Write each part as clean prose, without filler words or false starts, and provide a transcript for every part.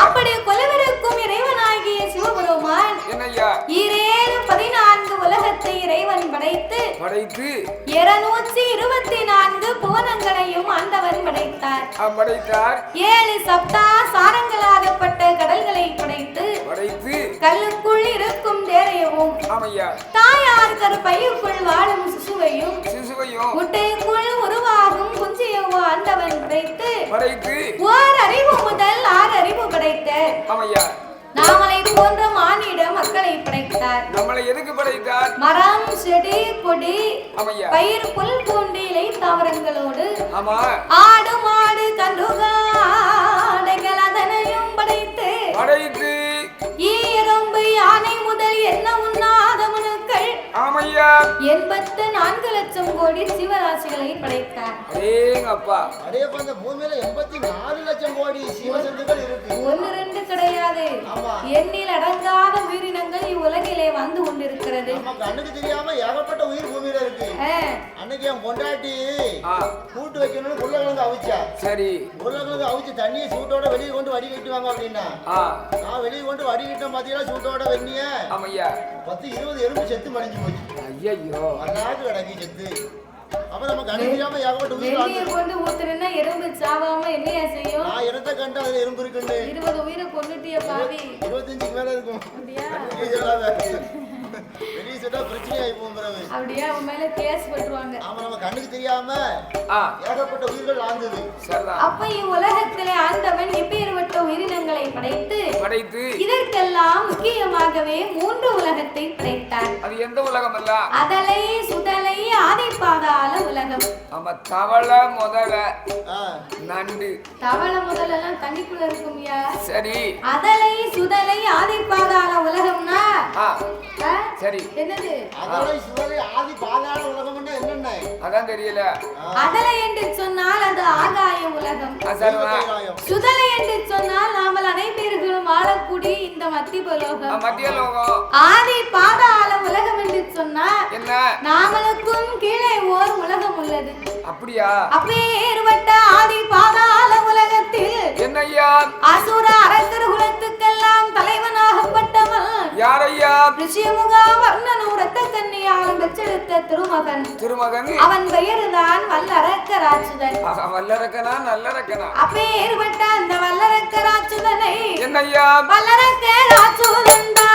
அப்படி கொலவருக்கும் இறைவனாகிய சிவபெருமான் ஈரேழு 14 உலகத்தை இறைவன் படைத்து 224 புவனங்களையும் ஆண்டவன் படைத்தார். 7 சப்தா சாரங்களாகப்பட்ட கடல்களை படைத்து கல்லுக்குள் இருக்கும் தேரையவும் தாயார் கருப்பையுக்குள் வாழும் சிசுவையும் முட்டைக்குள் உருவாகும் குஞ்சியவும் ஆண்டவன் படைத்து ஓர் அறிவு முதல் 6 அறிவு படைத்த நாமலை போன்ற மானிட மக்களை படைத்தார். நம்மளை எதுக்கு படைத்தார்? மரம், செடி, கொடி, பயிர், புல், பூண்டு, இலை தாவரங்களோடு ஆடு, மாடு, கன்றுகாடைகள் அதனையும் படைத்து எறும்பு, யானை முதல் என்ன உண்ணாத மனுக்கள் ஆமையா 84 லட்சம் கோடி ஜீவராசிகளை படைத்தார். அடேங்கப்பா, அதே போல இந்த பூமியில 84 லட்சம் கோடி ஜீவஜந்துகள் இருக்கு. ஒன்னு ரெண்டு கிடையாது, எண்ணில் அடங்காத உயிரினங்கள் இவ்வுலகிலே வந்து கொண்டிருக்கிறது. நம்ம கண்ணுக்கு தெரியாம ஏகப்பட்ட உயிர் பூமியில இருக்கு. அன்னைக்கு என் பொண்டாட்டி கூட்டு வைக்கணும்னு உருளைக்கிழங்கு அவிச்சா. சரி, உருளைக்கிழங்கு அவிச்சு தண்ணியை சூட்டோட வெளியே கொண்டு வடி கட்டுவாங்க அப்படின்னா நான் வெளியே கொண்டு வடி கட்ட பாத்தீங்கன்னா சூட்டோட வெண்ணிய 10-20 எறும்பு செத்து மடிஞ்சு போச்சு. ஐயோ, அல்லாது கிடக்கி செத்து. அப்ப நம்ம கண்ணுக்கு தெரியாம ஏகப்பட்ட உயிர் கொண்டு ஊத்துறேன்னா எறும்பு சாவாம என்னையா செய்யும்? நான் இடத்த கண்டு அதுல எறும்பு இருக்குன்னு 20 உயிரை கொண்டுட்டிய பாவி. 25க்கு மேல இருக்கும். வெளியே சொன்னா பிரச்சனை ஆகி போகுது. அப்படியே அவன் மேல கேஸ் போட்டுருவாங்க. ஆமா, நம்ம கண்ணுக்கு தெரியாம ஏகப்பட்ட உயிர்கள் ஆழ்ந்தது. அப்ப இவ்வுலகத்திலே ஆண்டவன் எப்பேற்பட்ட உயிரினங்களை படைத்து இதற்கெல்லாம் முக்கியமாகவே 3 உலகத்தை படைத்தார். அது எந்த உலகம் அல்ல? அதலை, சுதலை, ஆதி பாதாள உலகம். ஆமா, தவளை முதல நண்டு. தவளை முதல்ல எல்லாம் தண்ணிக்குள்ள இருக்கும்யா. சரி, அதலை, சுதலை, ஆதி பாதாள உலகம்னா சரி, என்னது? அதலை, சுதலை, ஆதி பாதாள உலகம்னா என்னென்ன? அதான் தெரியல. அதலை என்று சொன்னால் அது ஆகாய உலகம். சுதலை என்று சொன்னால் நாமல் அனைவர்களும் வாழக்கூடிய இந்த மத்திய லோகம். ஆதி பாதாள உலகம் என்று சொன்னால் என்ன? நாமளுக்கும் கீழே ஓர் உலகம் உள்ளது. அப்படியா? அப்பேற்பட்ட ஆதி பாதாள உலகத்தில் என்னையா? அசுர அரசர் குலத்துக்கெல்லாம் தலைவனாகப்பட்டவன் யாரையா? ரிஷிமுகா வர்ணனு ரத்த கன்னியால் பெற்றெடுத்த திருமகன். அவன் பெயர்தான் வல்லரக்கராட்சுதன். வல்லரக்கனா நல்லரக்கனா? அப்பேற்பட்ட அந்த வல்லரக்கராட்சுதனை என்னையா? வல்லரக்கராட்சுதன் தான்.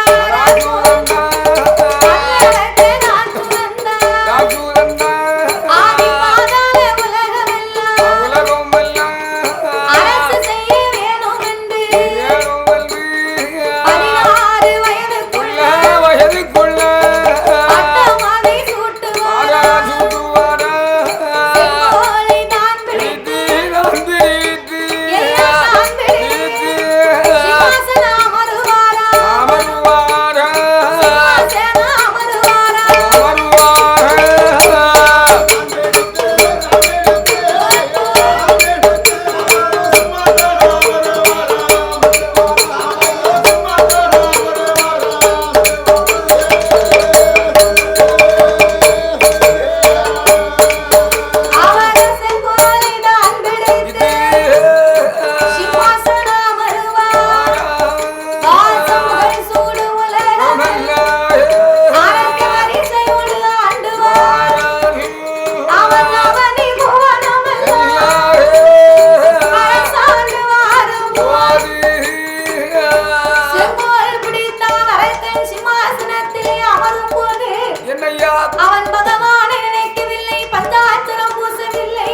அவன் பகவானை நினைக்கவில்லை, பஞ்சாட்சரம் பூசவில்லை.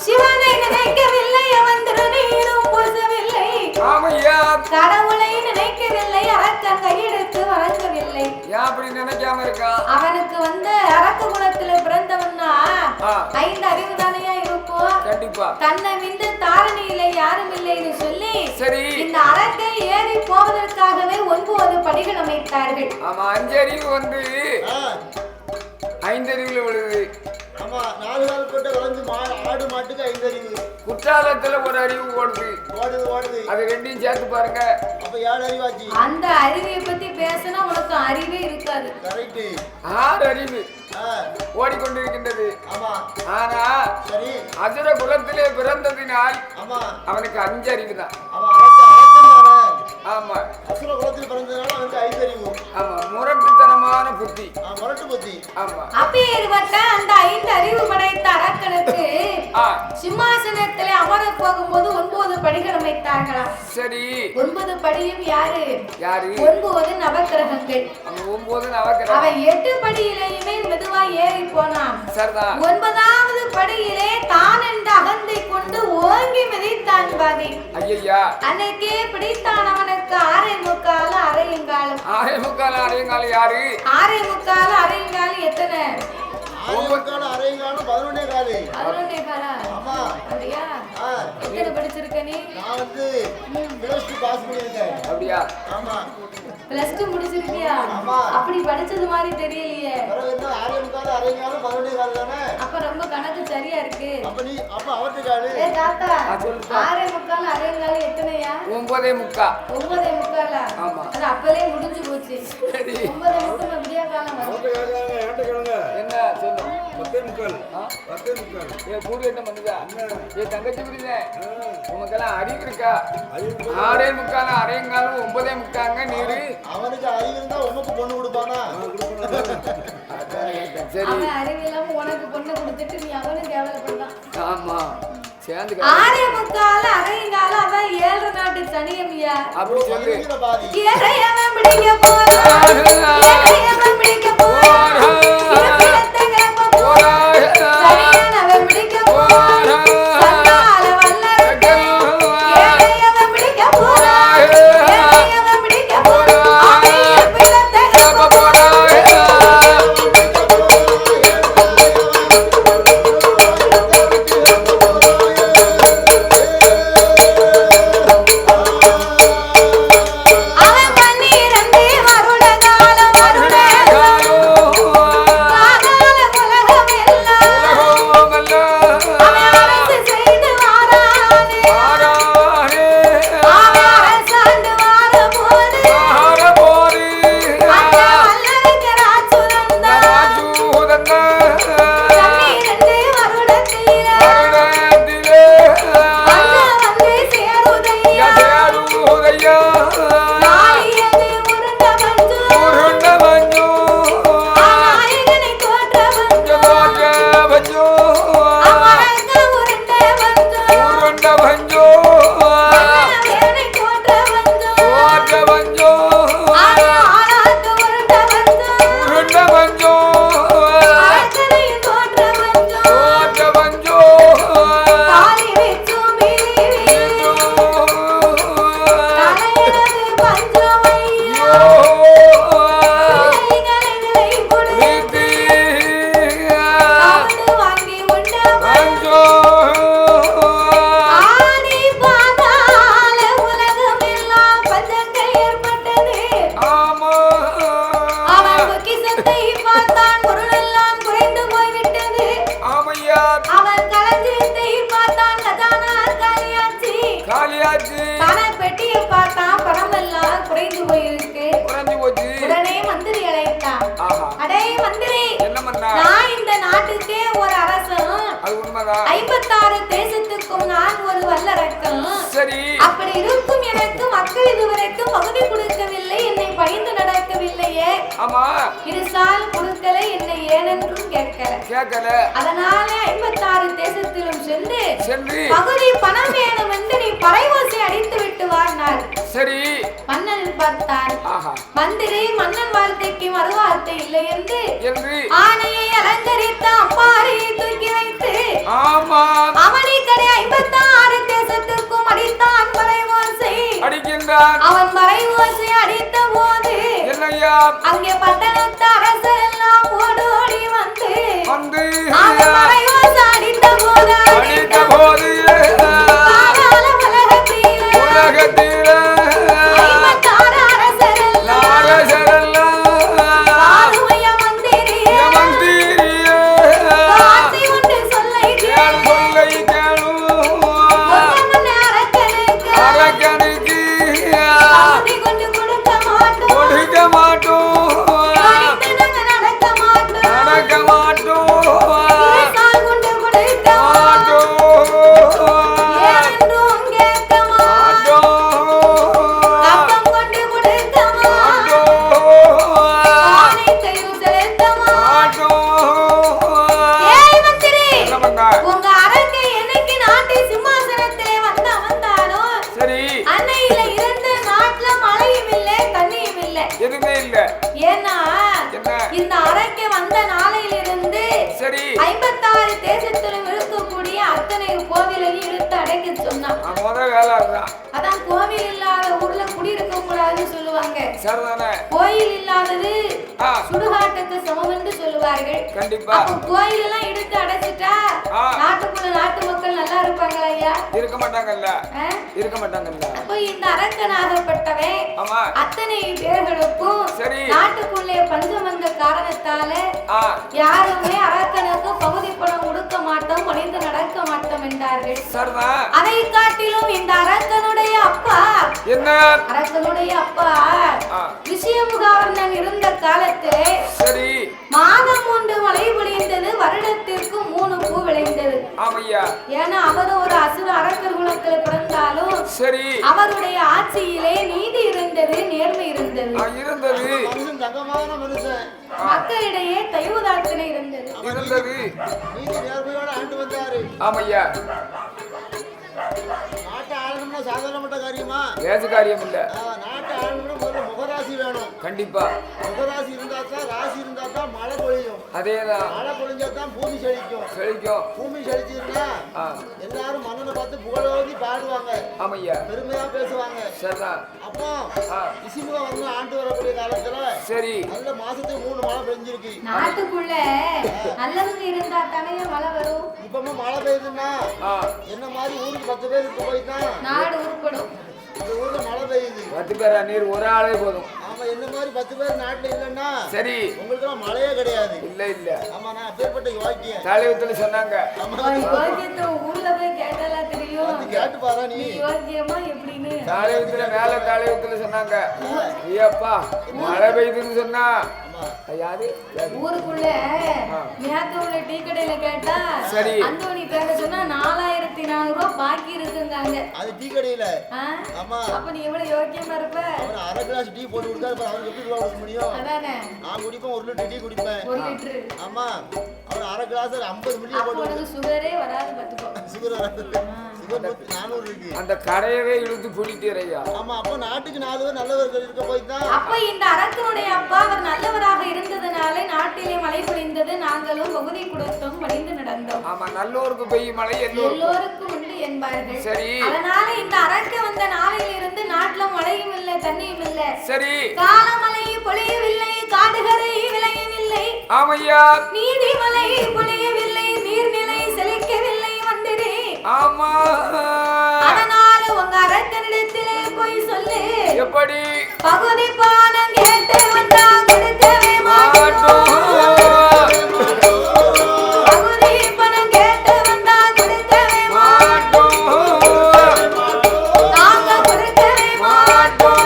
சிவனை நினைக்கவில்லை, அவன் திருநீரும் பூசவில்லை. கடவுளை நினைக்கவில்லை, அரக்கன் கையெடுத்து வணங்கவில்லை. நினைக்காம இருக்கா? அவனுக்கு அரக்க குலத்துல பிறந்தவன்னா 5 அறிவு தானையா இருக்கும். கண்டிப்பா. தன்னை விந்து தாரணியில யாரும் இல்லைன்னு சொல்லி சரி, இந்த அரக்கை ஏறி போவதற்காகவே 9 படிகள் அமைத்தார்கள். ஆமா, 5 அறிவு 5 அறிவுல விழுது. ஆமா, 4 கால் கொண்ட வளைஞ்சு ஆடு மாட்டுக்கு 5 அறிவு. குற்றாலத்துல ஒரு அறிவு ஓடுது. அது ரெண்டையும் சேர்த்து பாருங்க. அப்ப 7 அறிவாச்சு. அந்த அறிவை பத்தி பேசினா உனக்கு அறிவே இருக்காது. கரெக்ட். 6 அறிவு ஓடிக்கொண்டிருக்கின்றது. ஆமா. ஆனா சரி, அசுர குலத்திலே பிறந்ததினால் ஆமா அவனுக்கு 5 அறிவு தான். ஆமா, அசுர குலத்தில் பிறந்ததனால அவனுக்கு 5 அறிவு. ஆமா, முரட்டுத்தனமான புத்தி. முரட்டு புத்தி. ஆமா, அப்பேற்பட்ட அந்த 5 அறிவு படைத்த அரக்கனுக்கு சிம்மாசனத்திலே அமர போகும்போது 9 படிகள் அமைத்தார்களாம். சரி, 9 படியும் யாரு? 9 நவக்கிரகங்கள். 9 நவக்கிரகம். அவன் 8 படியிலேயுமே மெதுவா ஏறி போனான். சரிதான். 9வது படியிலே தான் என்ற அகந்தை கொண்டு ஓங்கி மிதித்தான் பாதி. ஐயா, அன்னைக்கே பிடித்தான் அவனுக்கு 6.25 அரையங்காலம். 6.25 அரையங்காலம் யாரு? 6.25 அரையங்காலம் எத்தனை? அரையங்காலம் 11 காலு. 11 காலா? ஆமா. அப்படியா? எத்தனை படிச்சிருக்க நீ? நான் வந்து +2 பாஸ் பண்ணிருக்கேன். அப்படியா? ஆமா. +2 முடிச்சிருக்கியா? ஆமா. அப்படி படிச்சது மாதிரி தெரியலையே. பரவாயில்லை, அரையங்காலம் 11 காலு தானே? அப்ப ரொம்ப கணக்கு சரியா இருக்கு. அப்ப அவர்ட்ட காலு. ஏ தாத்தா, சொல்லுப்பா. 6:45 அரையங்கால எத்தனையா? 9:45. 9:45. ஆமா. அது அப்பவே முடிஞ்சு போச்சு. சரி. 9:45 விடிய காலம் வரும். என்ன சொல்லு? 10:45. ஏ கூடு என்ன பண்ணுதா? ஏ தங்கச்சி புரியுதே. உனக்கெல்லாம் அறிவு இருக்கா? 6:45 அரையங்காலம் 9:45 நீரு. அவனுக்கு அறிவு இருந்தா உனக்கு பொண்ணு கொடுப்பானா? சரி. அவன் அறிவு இல்லாம உனக்கு பொண்ணு கொடுத்துட்டு நீ அவனுக்கு கேவலப்படுறான். ஆமா. சேர்ந்து 6:45 அரையங்கால அவன் 7 நாட்டு சனியம்யா. அப்படி சொல்லு. ஏழையவன் பிடிக்க போறான். ஏழையவன் பிடிக்க போறான். இருப்பிடத்தை கிளப்ப போறான். சனியனவன் பிடிக்க போறான். சண்டால வல்லரக்கன். ஏழையவன் பிடிக்க போறான். ஏழையவன் பிடிக்க போறான். அவன் இருப்பிடத்தை கிளப்ப போறான். அடே மந்திரி, நான் இந்த நாட்டுக்கே ஒரு அரசன். 56 தேசத்துக்கும் நான் ஒரு வல்லரக்கன். சரி. அப்படி இருக்கும் எனக்கு மக்கள் இதுவரைக்கும் பகுதி கொடுக்கவில்லை, என்னை பணிந்து நடக்கவில்லையே. ஆமா. இருசால் கொடுக்கல, என்னை ஏனென்றும் கேட்கல. அதனால 56 தேசத்திலும் சென்று பகுதி பணம் வேணும் என்று நீ பறைவோசை அடித்து விட்டு வார்னார். சரி. மன்னன் பார்த்தான். மந்திரி மன்னன் வார்த்தைக்கு மறுவார்த்தை இல்லை என்று ஆணையை அலங்கரித்த அம்பாரியை தூக்கி வைத்து அவனை கடை 56 தேசத்துக்கும் அடித்தான் பறைவோசை. அவன் பறைவோசை அடித்த போது அங்கே பட்டணத்து அரசர் எல்லாம் ஓடோடி வந்து அவன் பறைவோசை அடித்த போது உலகத்தில 56 அரசரெல்லாம் ஆறுமைய மந்திரியே ஆசி உண்டு சொல்லை கேளு அரக்கனுக்கு ஆசி கொண்டு கொடுக்க மாட்டோம் நடக்க மாட்டோம் கொண்டு கொடுக்க இந்த அரக்கை வந்த நாளையிலிருந்து 56 தேசத்திலும் இருக்கக்கூடிய அத்தனை கோவிலையும் இழுத்து அடைக்க சொன்னான். அதான் கோவில் இல்லாத ஊர்ல குடியிருக்க கூடாதுன்னு சொல்லுவாங்க. சரிதானே? கோயில் இல்லாதது சுடுகாட்டுக்கு சமம் என்று சொல்லுவார்கள். கண்டிப்பா. கோயில் எல்லாம் எடுத்து அடைச்சிட்டா நாட்டுக்குள்ள நாட்டு மக்கள் நல்லா இருப்பாங்களா ஐயா? இருக்க மாட்டாங்கல்ல, இருக்க மாட்டாங்கல்ல. அப்போ இந்த அரக்கனாகப்பட்டவன் அத்தனை பேர்களுக்கும் நாட்டுக்குள்ளே பஞ்சம் வந்த காரணத்தால யாருமே அரக்கனுக்கு பகுதி பணம் கொடுக்க மாட்டோம், பணிந்து நடக்க மாட்டோம் என்றார்கள். அதை காட்டிலும் இந்த அரக்கனுடைய அப்பா, என்ன அரக்கனுடைய அப்பா விஷயமுகாவர்ணன் இருந்த காலத்திலே சரி மாதம் 1 மழை பொழிந்தது, வருடத்திற்கு 3 பூ விளைந்தது. ஏன்னா அவர் ஒரு அசுர அரக்கர் குலத்தில் பிறந்தாலும் சரி அவருடைய ஆட்சியிலே நீதி இருந்தது, நேர்மை இருந்தது, மக்களிடையே தயவுதாட்சணை இருந்தது. நாட்டை ஆளணும்னா சாதாரணப்பட்ட காரியமா? காரியம் இல்ல. நாட்டை ஆளணும்னா முதல்ல முகராசி வேணும். கண்டிப்பா முகராசி இருந்தா தான், ராசி இருந்தா தான் மழை பொழியும். அதேதான், மழை பொழிஞ்சா தான் பூமி செழிக்கும். பூமி செழிச்சிருந்தா எல்லாரும் மன்னனை பார்த்து புகழோதி பாடுவாங்க, பெருமையா பேசுவாங்க. அப்போ இசிமுக வந்து ஆண்டு வரக்கூடிய காலத்துல சரி நல்ல மாசத்துக்கு 3 மழை பெஞ்சிருக்கு. நாட்டுக்குள்ள நல்லவங்க இருந்தா தானே மழை வரும். இப்பவும் மழை பெய்யுதுன்னா என்ன மாதிரி ஊருக்கு 10 பேருக்கு போய்தான் நாடு உருப்படும். இந்த ஊர்ல மழை பெய்யுது, 10 பேரா நீர் ஒரு ஆளே போதும். ஆமா, என்ன மாதிரி 10 பேர் நாட்டுல இல்லன்னா சரி உங்களுக்கு எல்லாம் மழையே கிடையாது. இல்ல ஆமா, நான் அப்பேற்பட்ட யோக்கியம். தலைவத்துல சொன்னாங்க. யோக்கியத்தை ஊர்ல போய் கேட்டாலா தெரியும். அது கேட்டு பாரு நீ யோக்கியமா எப்படின்னு. தலைவத்துல மேல தலைவத்துல சொன்னாங்க. ஐயப்பா மழை பெய்யுதுன்னு சொன்னா ஊருக்குள்ள நேத்து உள்ள டீ கடையில கேட்டா அந்தோணி பேர சொன்னா 4400 ரூபாய் பாக்கி இருக்குங்காங்க. அது டீ கடையில. ஆமா, அப்ப நீ எவ்வளவு யோக்கியமா இருப்ப. அவன் அரை கிளாஸ் டீ போட்டு கொடுத்தா அவன் எப்படி ரூபாய் கொடுக்க முடியும்? அதானே, நான் குடிப்பேன் 1 லிட்டர் டீ குடிப்பேன். 1 லிட்டர். ஆமா, அவன் அரை கிளாஸ் 50 மில்லி போட்டு. உனக்கு சுகரே வராது பாத்துக்கோ. சுகர் வராது. சுகர் 400 இருக்கு. அந்த கடையவே இழுத்து கூட்டிட்டேரையா. ஆமா, அப்ப நாட்டுக்கு 4 பேர் நல்லவர்கள் இருக்க போய் தான். அப்ப இந்த அரக்கனுடைய அப்பா அவர் நல்லவராக இருந்ததனாலே நாட்டிலே மழை பொழிந்தது, நாங்களும் பகுதி கொடுத்தோம், பணிந்து நடந்தோம். ஆமா, நல்லோருக்கு பெய்யும் மழை எல்லோருக்கும் உண்டு என்பார்கள். சரி, அதனால இந்த அரக்க வந்த நாளில் இருந்து நாட்டுல மழையும் இல்லை, தண்ணியும் இல்லை. சரி, காலமழை பொழியவில்லை, காடுகரை விளையவில்லை. ஆமையா, நீதிமலை பொழியவில்லை, நீர்நிலை செழிக்கவில்லை. வந்திரே ஆமா, அதனால உங்க அரக்கனிடத்திலே போய் சொல்லு. எப்படி? பகுதி பானம் கேட்டு வந்தா கொடுக்கவே மாட்டோம். பகுதி பணம் கேட்டு வந்தா கொடுக்கவே மாட்டோம். நாங்க கொடுக்கவே மாட்டோம்.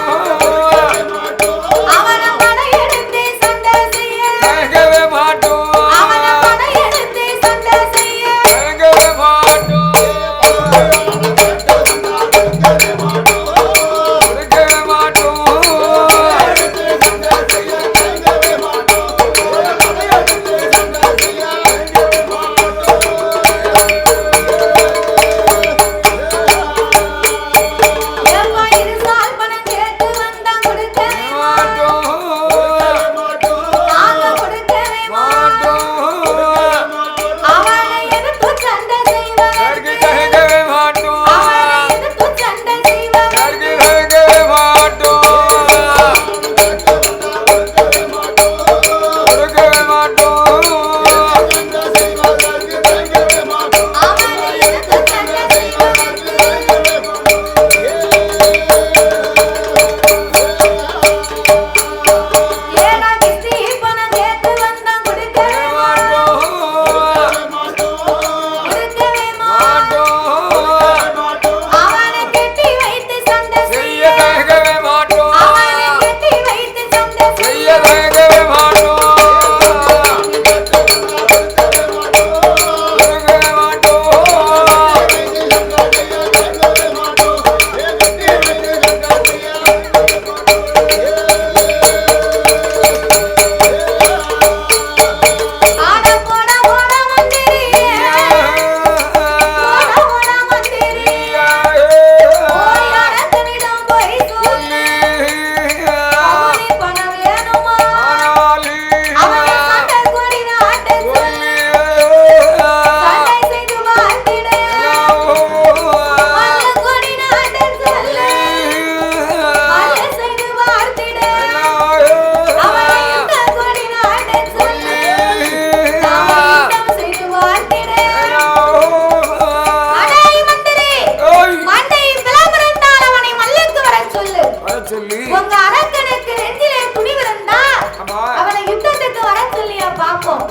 அவனை படையெடுத்து சண்டை செய்ய கேட்கவே மாட்டோம். அவனை படையெடுத்து சண்டை செய்ய கேட்கவே மாட்டோம். கொடுக்கவே மாட்டோம். ஏப்பா இருசால் பணம் கேட்டு வந்தா கொடுக்கவே மாட்டோம். நாங்க கொடுக்கவே மாட்டோம். அவனை எதிர்த்து சண்டை செய்வார். கேட்கவே மாட்டோம். அவனை எதிர்த்து சண்டை செய்வார். கேட்கவே மாட்டோம். கொடுக்கவே மாட்டோம். அவனை எதிர்த்து சண்டை செய்வார். ஏடா கிஸ்தி பணம் கேட்டு வந்தா கொடுக்கவே கொடுக்கவே அவனை கட்டி வைத்து சண்டை செய்ய. அவனை கட்டி வைத்து சண்டை செய்ய. கேட்கவே மாட்டோம்.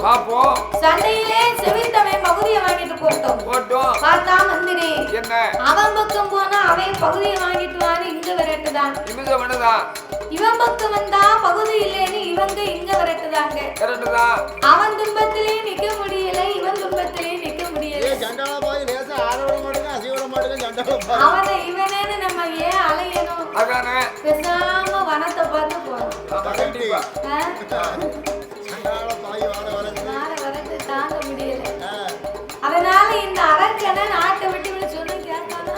பாப்போம். சண்டையிலே செவித்தவன் பகுதியை வாங்கிட்டு போட்டோம். பார்த்தா மந்திரி என்ன அவன் பக்கம் போனா அவன் பகுதியை வாங்கிட்டு வான்னு இங்க விரட்டுதான். இவங்க வேணுதான். இவன் பக்கம் வந்தா பகுதி இல்லைன்னு இவங்க இங்க விரட்டுதாங்க. அவன் துன்பத்திலே நிக்க முடியல, இவன் துன்பத்திலே நிக்க முடியல. அவனை இவனேன்னு நம்ம ஏன் அலையணும்? பேசாம வனத்தை பார்த்து போறோம். தாங்க முடியல. அதனால இந்த அரக்கனை நாட்டை விட்டு சொன்ன கேட்கானா?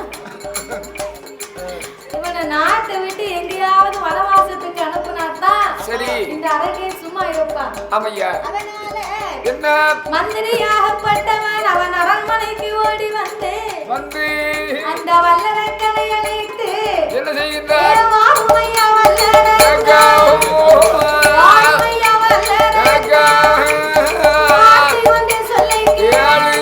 இவனை நாட்டை விட்டு எங்கேயாவது வனவாசத்துக்கு அனுப்புனாதான் சரி இந்த அரக்கை சும்மா இருப்பான். அதனால என்ன மந்திரியாகப்பட்டவன் அவன் அரண்மனைக்கு ஓடி வந்து அந்த வல்லரக்கனை அழைத்து என்ன செய்கின்றார்? வாருமையா வல்லரக்கா, வாருமையா வல்லரக்கா, பாட்டி வந்து சொல்லை கேளு.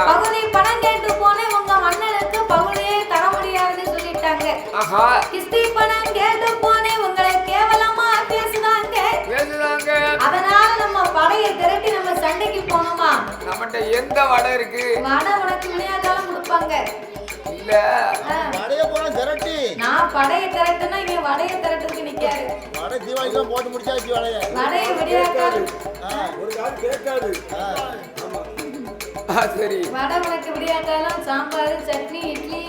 பகுதி பணம் கேட்டு போனே உங்க மன்னனுக்கு பகுதியே தர முடியாதுன்னு சொல்லிட்டாங்க. கிஸ்தி பணம் கேட்டு போனே உங்களை கேவலமா பேசுதாங்க. அதனால நம்ம படையை திரட்டி நம்ம சண்டைக்கு போனோமா? நம்மகிட்ட எந்த வடை இருக்கு? வடை உனக்கு விளையாட்டாலும் கொடுப்பாங்க. இல்ல வடைய போற திரட்டி நான் படையை திரட்டுனா இங்க வடையை திரட்டுறதுக்கு நிக்காரு. வடை தீபாவளிக்கு போட்டு முடிச்சாச்சு. வடையை விளையாட்டாலும் ஒரு கால் கேட்காது. சரி வடை உனக்கு விளையாட்டாலும் சாம்பார் சட்னி இட்லி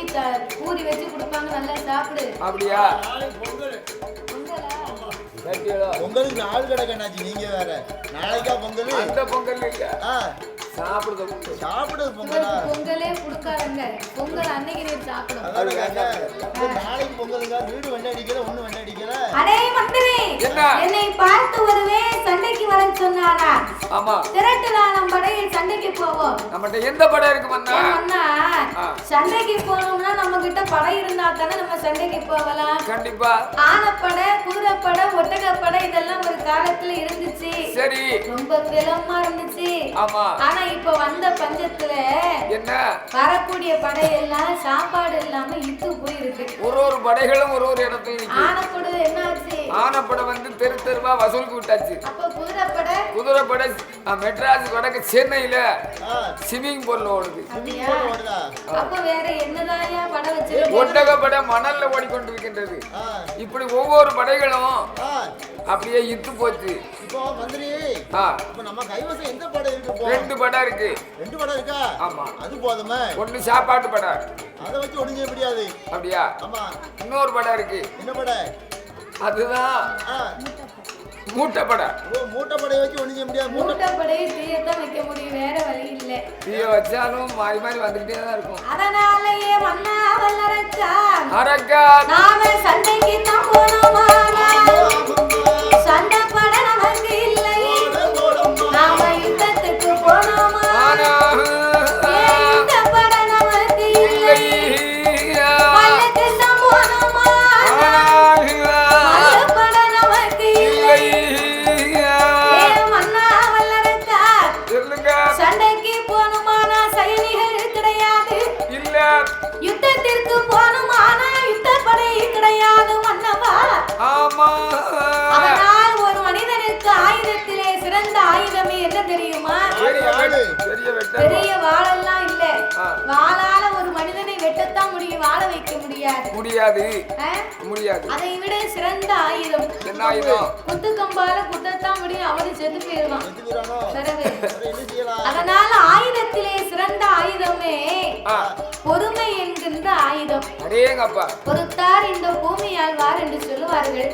பூரி வச்சு கொடுப்பாங்க. நல்லா சாப்பிடு. அப்படியா? பொங்கலுக்கு ஆள் கிடக்கண்ணாச்சு. நீங்க வேற நாளைக்கா பொங்கல்? அந்த பொங்கல் சாப்பிடுறது பொங்கலே கொடுக்காதுங்க. பொங்கல் அன்னைக்கு நீ சாப்பிடும். நாளைக்கு பொங்கலுங்க வீடு வெண்ணை அடிக்கல, ஒண்ணு வெண்ணை அடிக்கல. அடே மந்திரி, என்னை பார்த்து வருவே சண்டைக்கு வர சொன்னாரா? ஆமா, திரட்டுடா நம்ம படையில் சண்டைக்கு போவோம். நம்மகிட்ட எந்த படை இருக்கு மன்னா? சண்டைக்கு போனோம்னா நம்ம கிட்ட படை இருந்தா தானே நம்ம சண்டைக்கு போகலாம். கண்டிப்பா ஆனப்படை, குதிரைப்படை, ஒட்டகப்படை இதெல்லாம் ஒரு காலத்துல இருந்துச்சு. சரி, ரொம்ப விலமா இருந்துச்சு. ஆமா, ஆனா இப்ப வந்த பஞ்சத்துல என்ன வரக்கூடிய படையெல்லாம் சாப்பாடு இல்லாம இத்து போயிருக்கு. ஒரு படைகளும் ஒரு இடத்துல இருக்கு. ஆனப்படை என்னாச்சு? ஆனப்படை வந்து தெரு தெருவா வசூலுக்கு விட்டாச்சு. அப்ப குதிரைப்படை மெட்ராஸ் வடக்கு சென்னையில ஸ்விமிங் பூல்ல ஓடுது. அப்ப வேற என்னதாயா படை வச்சு? ஒட்டகப்படை மணல்ல ஓடிக்கொண்டிருக்கின்றது. இப்படி ஒவ்வொரு படைகளும் அப்படியே இத்து போச்சு. இப்போ மந்திரி இப்போ நம்ம கைவசம் எந்த படை இருக்கு? ரெண்டு படை இருக்கு. ரெண்டு படை இருக்கா? ஆமா, அது போதுமே. ஒன்னு சாப்பாட்டு படை, அதை வச்சு ஒண்ணும் செய்ய முடியாது. அப்படியா? ஆமா. இன்னொரு படை இருக்கு. என்ன படை? அதுதான் மூட்டை படை. மூட்டை படையை வச்சு ஒண்ணும் செய்ய முடியாது. மூட்டை படையை தீயத்தான் வைக்க முடியும், வேற வழி இல்ல. தீய வச்சாலும் மாறி மாறி வந்துகிட்டே தான் இருக்கும். அதனாலயே மன்னா வல்லரக்கா அரக்கா நாம சண்டைக்கு தான் போனோமா? சண்டை பட நமக்கு இல்லை, நாம யுத்தத்துக்கு போனோமா? இந்த பட நமக்கு இல்லை, பள்ளத்துக்கு தான் போனோமா? பட நமக்கு இல்லை. மன்னா வல்லரக்கா சண்டைக்கு போனுமானா சைனிகள் கிடையாது, இல்ல யுத்தத்திற்கு போனுமானா யுத்த படை கிடையாது மன்னவா. ஆமா, அதனால் ஒரு மனிதனுக்கு ஆயுதத்திலே சிறந்த ஆயுதமே என்ன தெரியுமா? பெரிய வாளெல்லாம் இல்ல, வாளால ஒரு மனிதனை வெட்டத்தான் முடியும், வாழ வைக்க முடியாது. அதை விட சிறந்த ஆயுதம் என்ன ஆயுதம்? குத்துக்கம்பால குத்தத்தான் முடியும், அவரு செத்து போயிடுவான். அதனால ஆயுதத்திலே சிறந்த ஆயுதமே பொறுமை என்கின்ற ஆயுதம். பொறுத்தார் இந்த பூமியால் வார் என்று சொல்லுவார்கள்.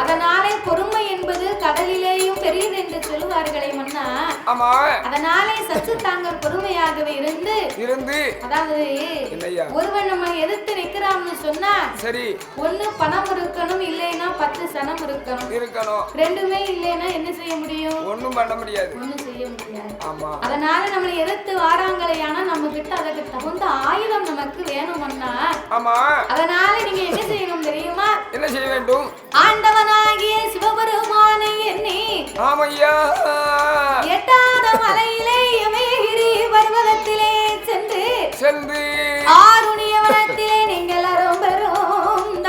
அதனாலே பொறுமை என்பது கடலிலேயும் பெரியது என்று சொல்லுவார்களே மன்னா. அதனாலே சற்று தாங்கள் பொறுமையாகவே இருந்து அதாவது ஒருவன் நம்ம எதிர்த்து நிக்கிறான்னு சொன்னா சரி, ஒண்ணு பணம் இருக்கணும், இல்லைன்னா 10 சனம் இருக்கணும். ரெண்டுமே இல்லைன்னா என்ன செய்ய முடியும்? ஒண்ணும் பண்ண முடியாது, ஒண்ணும் செய்ய முடியாது. அதனால நம்மளை எதிர்த்து வாராங்களையானா நம்ம கிட்ட அதுக்கு தகுந்த ஆயுதம் நமக்கு வேணும்னா. அதனால நீங்க என்ன செய்யணும் தெரியுமா? என்ன செய்ய வேண்டும்? ஆண்டவனாகிய சிவபெருமானை எண்ணி எட்டாத மலையிலே யமகிரி பர்வதத்திலே சென்று ஆருணிய வனத்திலே நீங்கள் அரும்பெரும்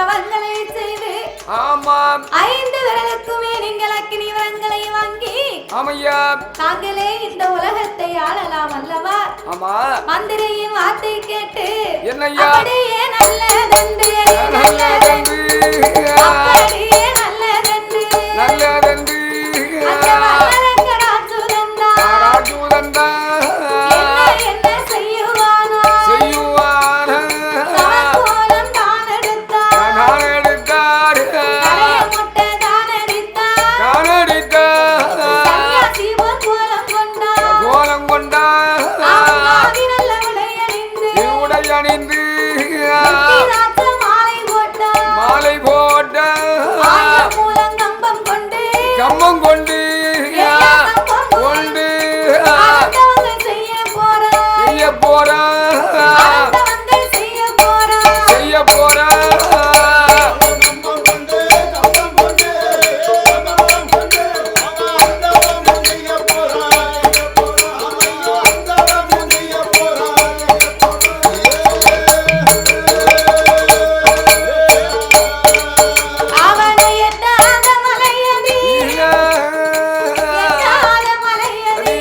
ஆமா 5 விரலுக்குமே நீங்கள் அக்கினி வரங்களை வாங்கி ஆமையா தாங்களே இந்த உலகத்தை ஆளலாம் அல்லவா ஆமா மந்திரியின் வார்த்தை கேட்டு என்னையா அப்படியே நல்லதென்று நல்லதென்று அப்படியே நல்லதென்று நல்லதென்று அந்த வல்லரக்கராஜுதந்தா ராஜூதந்தா என்ன செய்யுவானோ செய்யுவான தவக்கோலம் தான் எடுத்தார் நான் எடுத்தார் தலைய முட்டை தான் அடித்தார் நான் சன்னியாசி போல் கோலம் கொண்டார் கோலம் கொண்டா ஆவி நல்ல உடையணிந்து உடை அணிந்து முத்திராட்ச மாலை போட்டார் மாலை போட்ட ஆயிரம் மூலம் கம்பம் கொண்டு கம்மம் கொண்டு கொண்டு ஆண்டவங்கள் செய்ய போறார் செய்ய போறா ஆண்டவங்கள் செய்ய போறார் செய்ய போறா கம்பம் கொண்டு கம்பம் கொண்டு கம்பம் கொண்டு ஆண்டவன் செய்ய போறான் ஆண்டவன் செய்ய போறான் அவனை எட்டாத மலையடி எட்டாத மலையடி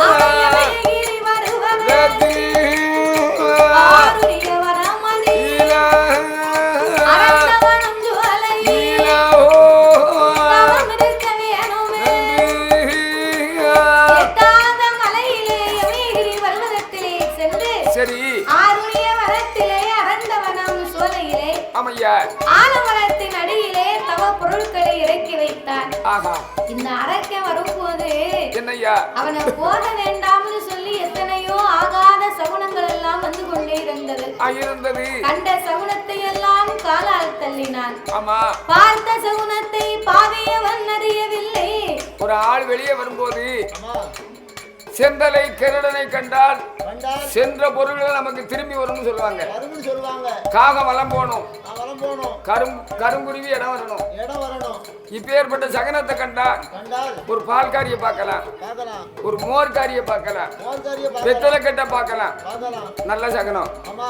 அவயகிரி வருவதே ஆருடைய வரமதி அரசவனும் ஜுவலை தவம் இருக்க வேணுமே எட்டாத மலையிலே யமகிரி பர்வதத்திலே சென்று சரி ஆருடைய வரத்திலே அரந்தவனம் சோலையிலே ஆமையா ஆலமரத்தின் அடியிலே தவ பொருட்களை இறக்கி வைத்தான் ஆஹா இந்த அரக்க வரும்போது என்னய்யா அவனை போக வேண்டாம்னு சொல்லி எத்தனையோ ஆகாத சகுனங்கள் எல்லாம் வந்து கொண்டே இருந்தது இருந்தது கண்ட சகுனத்தை எல்லாம் காலால் தள்ளினான் ஆமா பார்த்த சகுனத்தை பாவியவன் அறியவில்லை ஒரு ஆள் வெளியே வரும்போது அம்மா செந்தலை கருடனை கண்டால் கண்டால் சென்ற பொருள்கள் நமக்கு திரும்பி வரும்னு சொல்லுவாங்க வரும்னு சொல்லுவாங்க காகம் வலம் போகணும் நான் வரம் போகணும் கருங்குருவி இடம் வரணும் இடம் வரணும் இப்பேற்பட்ட சகனத்தை கண்டா கண்டால் ஒரு பால்காரியை பார்க்கலாம் பார்க்கலாம் ஒரு மோர்காரியை பார்க்கலாம் மோர்காரிய வெத்தலை கட்டை பார்க்கலாம் பார்க்கலாம் நல்ல சகனம் ஆமா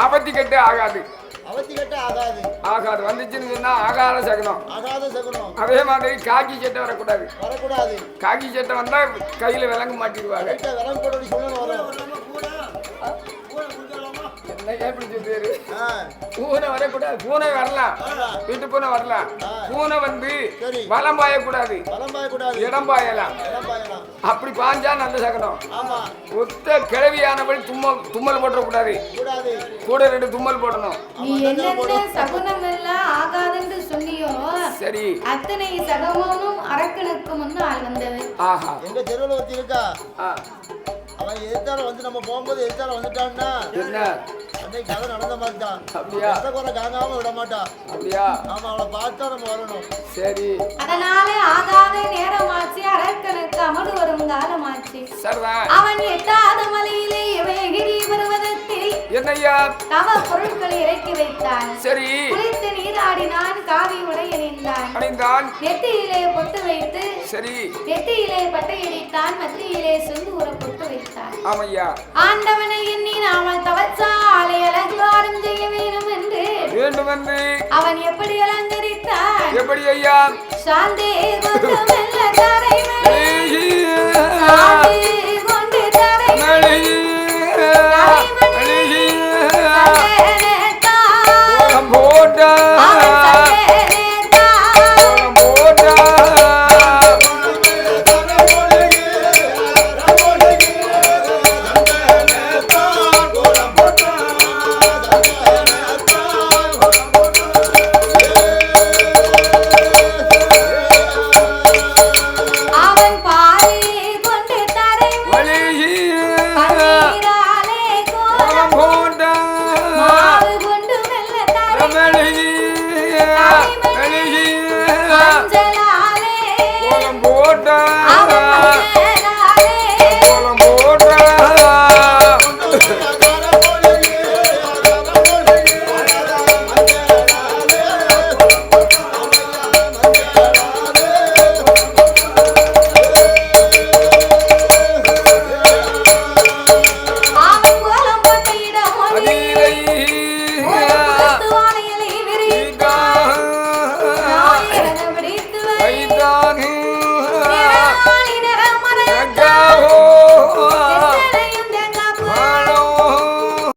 ஆபத்தி கட்டு ஆகாது அவத்தி கட்ட ஆகாது ஆகாது வந்துச்சுன்னு சொன்னா ஆகாத சகனம் ஆகாத சகுனம் அதே மாதிரி காக்கி சட்டை வரக்கூடாது வரக்கூடாது காக்கி சட்டை வந்தா கையில விலங்கு மாட்டிடுவாங்க வீட்டை விரம் போட சொல்லணும் வரும் என்ன எப்படி சொல்றாரு ஆ, பூனை வரக்கூடாது பூனை வரலாம் வீட்டு பூனை வரலாம் பூனை வந்து சரி. வலம் பாயக்கூடாது வலம் பாயக்கூடாது இடம் பாயலாம் இடம் பாயலாம் அப்படி பாஞ்சா நல்ல சகனம் ஆமா ஒத்த கிழவியானபடி தும்மல் போடக்கூடாது கூடாது கூட 2 தும்மல் போடணும் நீ என்னென்ன சகுனம் எல்லாம் ஆகாதுன்னு சொன்னியோ சரி அத்தனை சகமும் அரக்கனுக்கு முன்னால் வந்தது ஆஹா எங்க தெருவில் ஒருத்தி இருக்கா ஆ, அவன் எதிர்த்தால வந்து நம்ம போகும்போது எதிர்த்தால வந்துட்டான்னா என்ன அன்னைக்கு கதை நடந்த மாதிரி தான் அப்படியா எந்த குறை காங்காம விட மாட்டான் அப்படியா ஆமா அவளை பார்த்தா நம்ம வரணும் சரி அதனாலே ஆகாத நேரமாச்சு அரக்கனுக்கு அமடு வரும் காலமாச்சு சரிதான் அவன் எட்டாத மலையிலே யமகிரி பர்வதத்தில் என்னய்யா தவ பொருட்களை இறக்கி வைத்தான் சரி குளித்து நீராடினான் காவி உடை அணிந்தான் அணிந்தான் நெத்தியிலே பொட்டு வைத்து சரி நெத்தியிலே பட்டையடித்தான் மத்தியிலே செந்தூர பொட்டு வைத்தான் ஆமையா ஆண்டவனை எண்ணி நாமல் தவச்சாலை அலங்காரம் செய்ய வேண்டும் என்று வேண்டும் என்று அவன் எப்படி அலங்கரித்தான் எப்படி ஐயா சாந்தே கொண்டு மெல்ல தரை மேலே சாந்தே